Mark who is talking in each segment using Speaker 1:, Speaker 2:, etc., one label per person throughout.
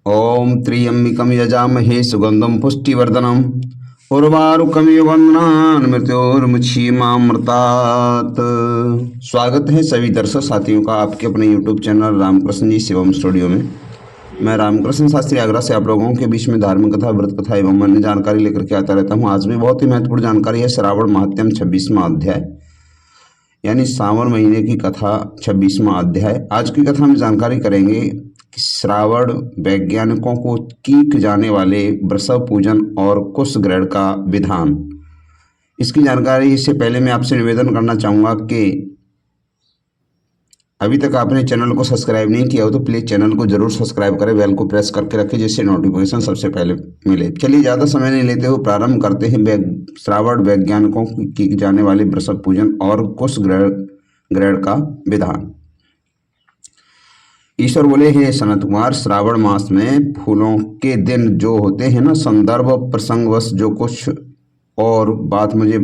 Speaker 1: ओम त्र्यंबकं यजामहे सुगंधं पुष्टिवर्धनम् उर्वारुकमिव बन्धनान् मृत्योर्मुक्षीयमामृतात्। स्वागत है सभी दर्शक साथियों का आपके अपने YouTube चैनल रामकृष्ण जी शिवम स्टूडियो में। मैं रामकृष्ण शास्त्री आगरा से आप लोगों के बीच में धार्मिक कथा, व्रत कथा एवं अन्य जानकारी लेकर के आता रहता हूँ। आज भी बहुत ही महत्वपूर्ण जानकारी है। श्रावण महात्म्य 26वां अध्याय यानी सावन महीने की कथा 26वां अध्याय। आज की कथा में जानकारी करेंगे कि श्रावण वैज्ञानिकों को कीक जाने वाले वृषभ पूजन और कुश ग्रहण का विधान। इसकी जानकारी से पहले मैं आपसे निवेदन करना चाहूँगा कि अभी तक आपने चैनल को सब्सक्राइब नहीं किया हो तो प्लीज़ चैनल को जरूर सब्सक्राइब करें, बेल को प्रेस करके रखें जिससे नोटिफिकेशन सबसे पहले मिले। चलिए ज़्यादा समय नहीं लेते हुए प्रारंभ करते हैं श्रावण वैज्ञानिकों की जाने वाले वृषभ पूजन और कुश ग्रहण का विधान। ईश्वर बोले, हे सनत कुमार, श्रावण मास में फूलों के दिन जो होते हैं ना, संदर्भ प्रसंगवश जो कुछ और बात मुझे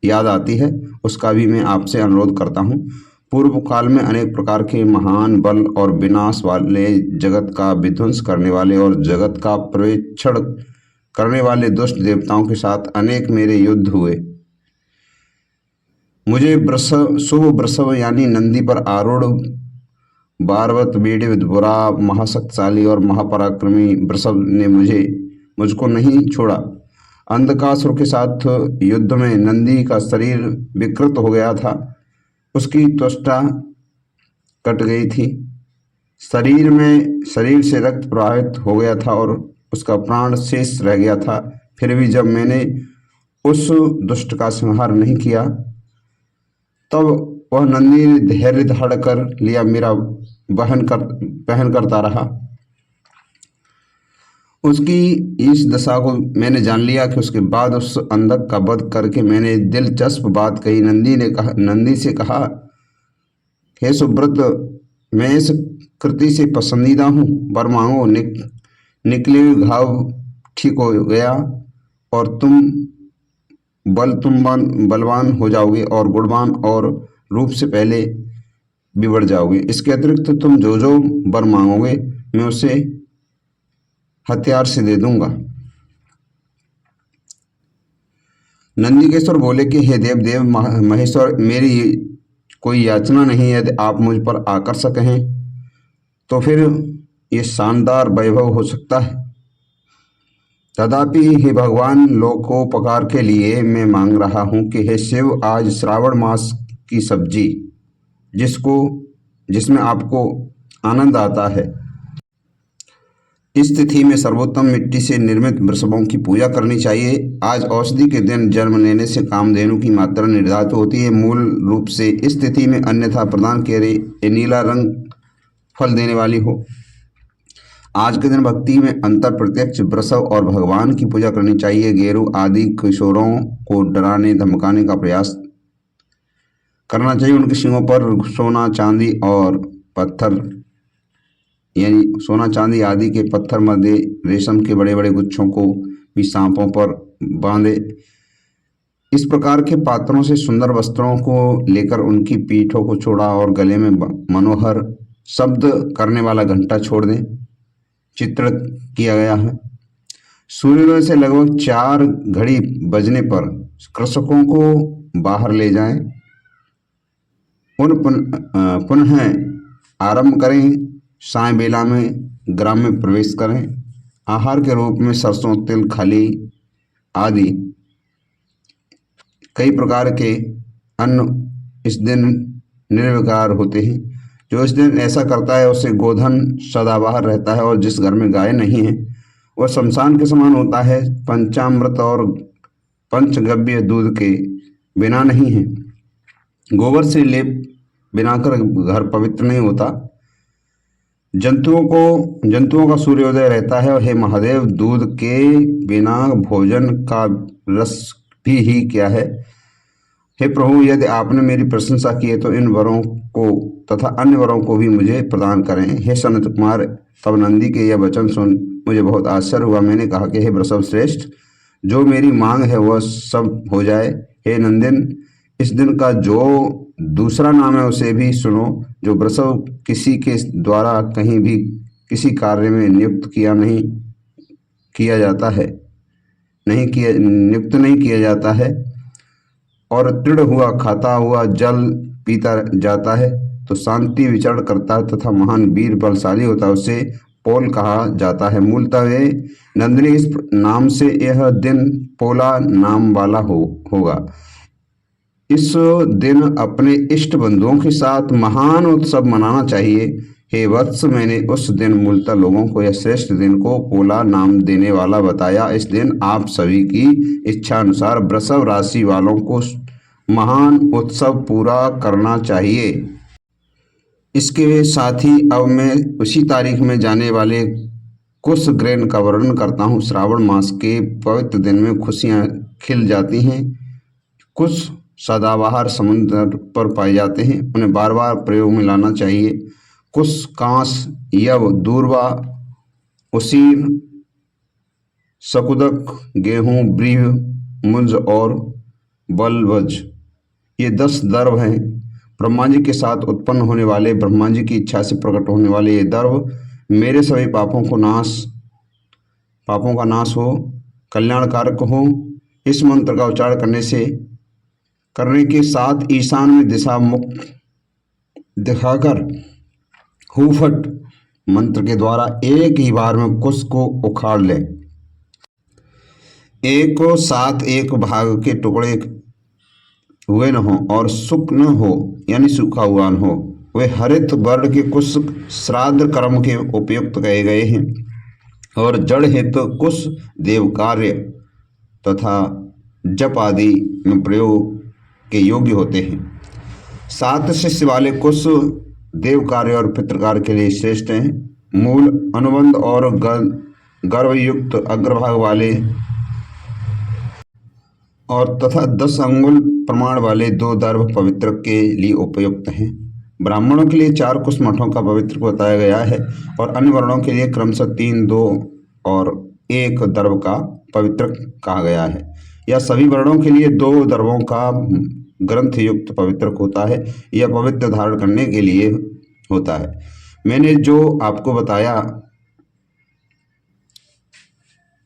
Speaker 1: याद आती है उसका भी मैं आपसे अनुरोध करता हूँ। पूर्व काल में अनेक प्रकार के महान बल और विनाश वाले, जगत का विध्वंस करने वाले और जगत का पर्यवेक्षण करने वाले दुष्ट देवताओं के साथ अनेक मेरे युद्ध हुए। मुझे शुभ वृषभ यानी नंदी पर आरूढ़ बारवत बीड़ी विदुरा महाशक्तिशाली और महापराक्रमी वृषभ ने मुझको नहीं छोड़ा। अंधकासुर के साथ युद्ध में नंदी का शरीर विकृत हो गया था, उसकी त्वचा कट गई थी, शरीर से रक्त प्रवाहित हो गया था और उसका प्राण शेष रह गया था। फिर भी जब मैंने उस दुष्ट का संहार नहीं किया तब वह नंदी ने धैर्य धारण कर लिया, मेरा पहन करता रहा। उसकी इस दशा को मैंने जान लिया कि उसके बाद उस अंधक का वध करके मैंने दिलचस्प बात कही। नंदी से कहा, हे सुब्रत, मैं इस कृति से पसंदीदा हूँ, वर मांगो। निकले हुए घाव ठीक हो गया और तुम बलवान हो जाओगे और गुणवान और रूप से पहले भी बढ़ जाओगे। इसके अतिरिक्त तुम जो जो वर मांगोगे मैं उसे हथियार से दे दूंगा। नंदीकेश्वर बोले कि हे देव महेश्वर, मेरी कोई याचना नहीं है। यदि आप मुझ पर आकर्षक हैं तो फिर ये शानदार वैभव हो सकता है। तथापि हे भगवान, लोकोपकार के लिए मैं मांग रहा हूँ कि हे शिव, आज श्रावण मास की सब्जी जिसमें आपको आनंद आता है, इस तिथि में सर्वोत्तम मिट्टी से निर्मित वृषभों की पूजा करनी चाहिए। आज औषधि के दिन जन्म लेने से कामधेनु की मात्रा निर्धारित होती है। मूल रूप से इस तिथि में अन्यथा प्रदान किए ये नीला रंग फल देने वाली हो। आज के दिन भक्ति में अंतर प्रत्यक्ष वृषभ और भगवान की पूजा करनी चाहिए। गेरू आदि किशोरों को डराने धमकाने का प्रयास करना चाहिए। उनके सींगों पर सोना चांदी और पत्थर यानी सोना चांदी आदि के पत्थर मध्य रेशम के बड़े बड़े गुच्छों को भी सांपों पर बांधे। इस प्रकार के पात्रों से सुंदर वस्त्रों को लेकर उनकी पीठों को छोड़ा और गले में मनोहर शब्द करने वाला घंटा छोड़ दें, चित्रित किया गया है। सूर्योदय से लगभग 4 घड़ी बजने पर कृषकों को बाहर ले जाएं, पुनः आरंभ करें। साय बेला में ग्राम में प्रवेश करें। आहार के रूप में सरसों, तिल, खली आदि कई प्रकार के अन्न इस दिन निर्विकार होते हैं। जो इस दिन ऐसा करता है उसे गोधन सदाबहार रहता है और जिस घर में गाय नहीं है वह शमशान के समान होता है। पंचामृत और पंचगव्य दूध के बिना नहीं है। गोबर से लेप बिनाकर घर पवित्र नहीं होता। जंतुओं का सूर्योदय रहता है। और हे महादेव, दूध के बिना भोजन का रस भी ही क्या है। हे प्रभु, यदि आपने मेरी प्रशंसा की है तो इन वरों को तथा अन्य वरों को भी मुझे प्रदान करें। हे सनत कुमार, तब नंदी के यह वचन सुन मुझे बहुत आश्चर्य हुआ। मैंने कहा कि हे वृषभ श्रेष्ठ, जो मेरी मांग है वह सब हो जाए। हे नंदन, इस दिन का जो दूसरा नाम है उसे भी सुनो। जो वृषभ किसी के द्वारा कहीं भी किसी कार्य में नियुक्त नियुक्त नहीं किया जाता है और दृढ़ हुआ खाता हुआ जल पीता जाता है तो शांति विचरण करता है तथा महान वीर बलशाली होता है, उसे पोल कहा जाता है। मूलतः वे नंदिनी इस नाम से यह दिन पोला नाम वाला होगा। इस दिन अपने इष्ट बंधुओं के साथ महान उत्सव मनाना चाहिए। हे वत्स, मैंने उस दिन मूलतः लोगों को यह श्रेष्ठ दिन को पोला नाम देने वाला बताया। इस दिन आप सभी की इच्छा अनुसार वृषभ राशि वालों को महान उत्सव पूरा करना चाहिए। इसके साथ ही अब मैं उसी तारीख में जाने वाले कुछ ग्रहण का वर्णन करता हूँ। श्रावण मास के पवित्र दिन में खुशियाँ खिल जाती हैं। कुछ सदाबहार समुद्र पर पाए जाते हैं, उन्हें बार बार प्रयोग में लाना चाहिए। कुश, कांस, यव, दूर्वा, उसीर, शकुदक, गेहूं, ब्रीह, मुंज और बलवज, ये 10 दर्भ हैं। ब्रह्मा जी के साथ उत्पन्न होने वाले, ब्रह्मा जी की इच्छा से प्रकट होने वाले ये दर्भ मेरे सभी पापों का नाश हो, कल्याणकारक हो। इस मंत्र का उच्चारण करने के साथ ईशान में दिशा मुख दिखाकर हुफट मंत्र के द्वारा एक ही बार में कुश को उखाड़ लें। एक साथ एक भाग के टुकड़े हुए न हो और सुख न हो, यानी सूखा हुआ न हो। वे हरित वर्ण के कुश श्राद्ध कर्म के उपयुक्त कहे गए हैं और जड़ हेतु कुश देव कार्य तथा जप आदि में प्रयोग के योग्य होते हैं। 7 शिष्य वाले कुश देव कार्य और पितृ कार्य के लिए श्रेष्ठ हैं। मूल, अनुबंध और गर्भयुक्त अग्रभाग वाले और तथा 10 अंगुल प्रमाण वाले 2 दर्भ पवित्र के लिए उपयुक्त हैं। ब्राह्मणों के लिए 4 कुश मठों का पवित्र बताया गया है और अन्य वर्णों के लिए क्रमशः 3, 2 और 1 दर्भ का पवित्र कहा गया है। यह सभी वर्णों के लिए 2 दर्भों का ग्रंथ युक्त पवित्र होता है। यह पवित्र धारण करने के लिए होता है। मैंने जो आपको बताया,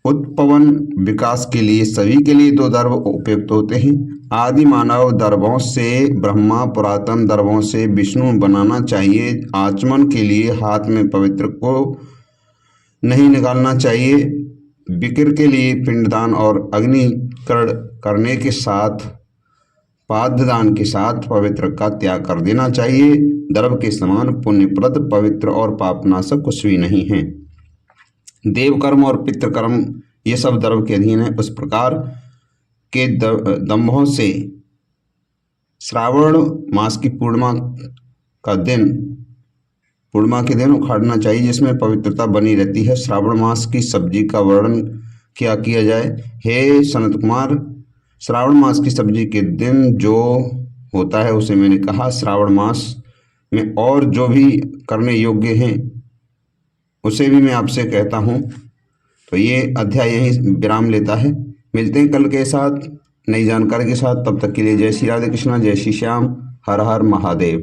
Speaker 1: उत्पवन विकास के लिए सभी के लिए 2 दर्भ उपयुक्त होते हैं। आदि मानव दर्भों से ब्रह्मा, पुरातन दर्भों से विष्णु बनाना चाहिए। आचमन के लिए हाथ में पवित्र को नहीं निकालना चाहिए। विकिर के लिए पिंडदान और अग्निकरण करने के साथ पाद्यदान के साथ पवित्र का त्याग कर देना चाहिए। दर्भ के समान पुण्यप्रद, पवित्र और पापनाशक कुछ भी नहीं है। देवकर्म और पितृकर्म ये सब दर्भ के अधीन है। उस प्रकार के दंभों से श्रावण मास की पूर्णिमा के दिन उखाड़ना चाहिए, जिसमें पवित्रता बनी रहती है। श्रावण मास की सब्जी का वर्णन क्या किया जाए। हे सनत कुमार, श्रावण मास की सब्जी के दिन जो होता है उसे मैंने कहा। श्रावण मास में और जो भी करने योग्य हैं उसे भी मैं आपसे कहता हूँ। तो ये अध्याय यहीं विराम लेता है। मिलते हैं कल के साथ नई जानकारी के साथ। तब तक के लिए जय श्री राधे कृष्णा, जय श्री श्याम, हर हर महादेव।